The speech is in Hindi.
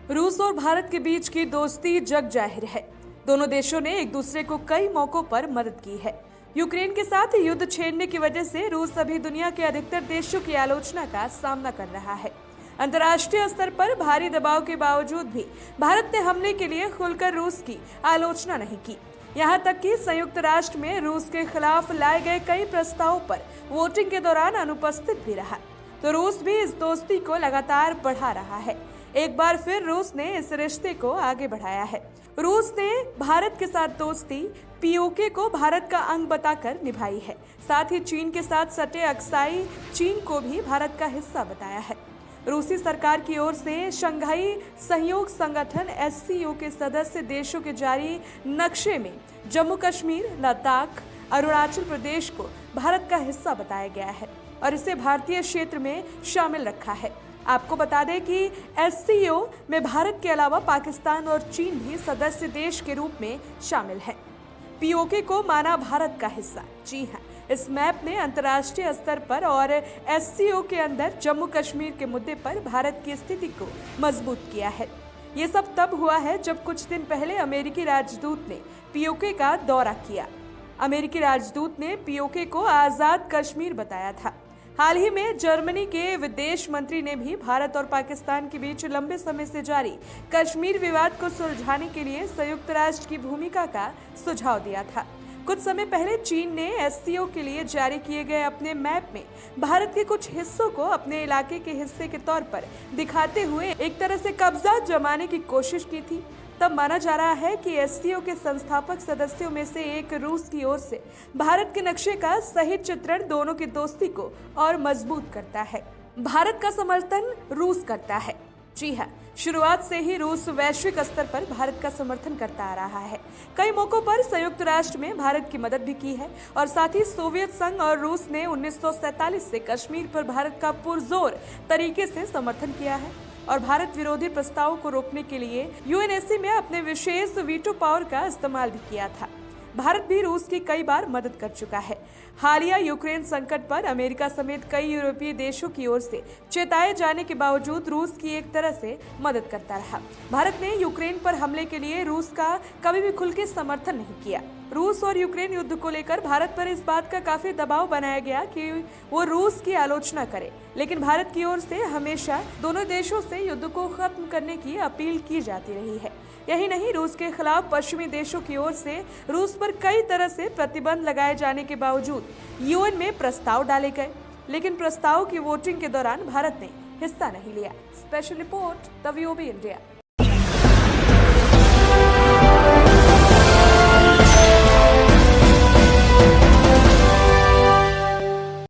रूस और भारत के बीच की दोस्ती जग जाहिर है। दोनों देशों ने एक दूसरे को कई मौकों पर मदद की है। यूक्रेन के साथ युद्ध छेड़ने की वजह से रूस अभी दुनिया के अधिकतर देशों की आलोचना का सामना कर रहा है। अंतर्राष्ट्रीय स्तर पर भारी दबाव के बावजूद भी भारत ने हमले के लिए खुलकर रूस की आलोचना नहीं की। यहाँ तक कि संयुक्त राष्ट्र में रूस के खिलाफ लाए गए कई प्रस्तावों पर वोटिंग के दौरान अनुपस्थित भी रहा। तो रूस भी इस दोस्ती को लगातार बढ़ा रहा है। एक बार फिर रूस ने इस रिश्ते को आगे बढ़ाया है। रूस ने भारत के साथ दोस्ती पीओके को भारत का अंग बताकर निभाई है। साथ ही चीन के साथ सटे अक्साई चीन को भी भारत का हिस्सा बताया है। रूसी सरकार की ओर से शंघाई सहयोग संगठन एससीओ के सदस्य देशों के जारी नक्शे में जम्मू कश्मीर, लद्दाख, अरुणाचल प्रदेश को भारत का हिस्सा बताया गया है और इसे भारतीय क्षेत्र में शामिल रखा है। आपको बता दें कि एससीओ में भारत के अलावा पाकिस्तान और चीन भी सदस्य देश के रूप में शामिल हैं। पीओके को माना भारत का हिस्सा। जी हाँ, इस मैप ने अंतर्राष्ट्रीय स्तर पर और एससीओ के अंदर जम्मू कश्मीर के मुद्दे पर भारत की स्थिति को मजबूत किया है। ये सब तब हुआ है जब कुछ दिन पहले अमेरिकी राजदूत ने पीओके का दौरा किया। अमेरिकी राजदूत ने पीओके को आजाद कश्मीर बताया था। हाल ही में जर्मनी के विदेश मंत्री ने भी भारत और पाकिस्तान के बीच लंबे समय से जारी कश्मीर विवाद को सुलझाने के लिए संयुक्त राष्ट्र की भूमिका का सुझाव दिया था। कुछ समय पहले चीन ने एससीओ के लिए जारी किए गए अपने मैप में भारत के कुछ हिस्सों को अपने इलाके के हिस्से के तौर पर दिखाते हुए एक तरह से कब्जा जमाने की कोशिश की थी। तब माना जा रहा है कि एससीओ के संस्थापक सदस्यों में से एक रूस की ओर से भारत के नक्शे का सही चित्रण दोनों की दोस्ती को और मजबूत करता है। भारत का समर्थन रूस करता है। जी हाँ, शुरुआत से ही रूस वैश्विक स्तर पर भारत का समर्थन करता आ रहा है। कई मौकों पर संयुक्त राष्ट्र में भारत की मदद भी की है और साथ ही सोवियत संघ और रूस ने 1947 से कश्मीर पर भारत का पुरजोर तरीके से समर्थन किया है और भारत विरोधी प्रस्तावों को रोकने के लिए यूएनएससी में अपने विशेष वीटो पावर का इस्तेमाल भी किया था। भारत भी रूस की कई बार मदद कर चुका है। हालिया यूक्रेन संकट पर अमेरिका समेत कई यूरोपीय देशों की ओर से चेताए जाने के बावजूद रूस की एक तरह से मदद करता रहा। भारत ने यूक्रेन पर हमले के लिए रूस का कभी भी खुल के समर्थन नहीं किया। रूस और यूक्रेन युद्ध को लेकर भारत पर इस बात का काफी दबाव बनाया गया कि वो रूस की आलोचना करे, लेकिन भारत की ओर से हमेशा दोनों देशों से युद्ध को खत्म करने की अपील की जाती रही है। यही नहीं, रूस के खिलाफ पश्चिमी देशों की ओर से रूस पर कई तरह से प्रतिबंध लगाए जाने के बावजूद यूएन में प्रस्ताव डाले गए, लेकिन प्रस्ताव की वोटिंग के दौरान भारत ने हिस्सा नहीं लिया। Special report the VOB India.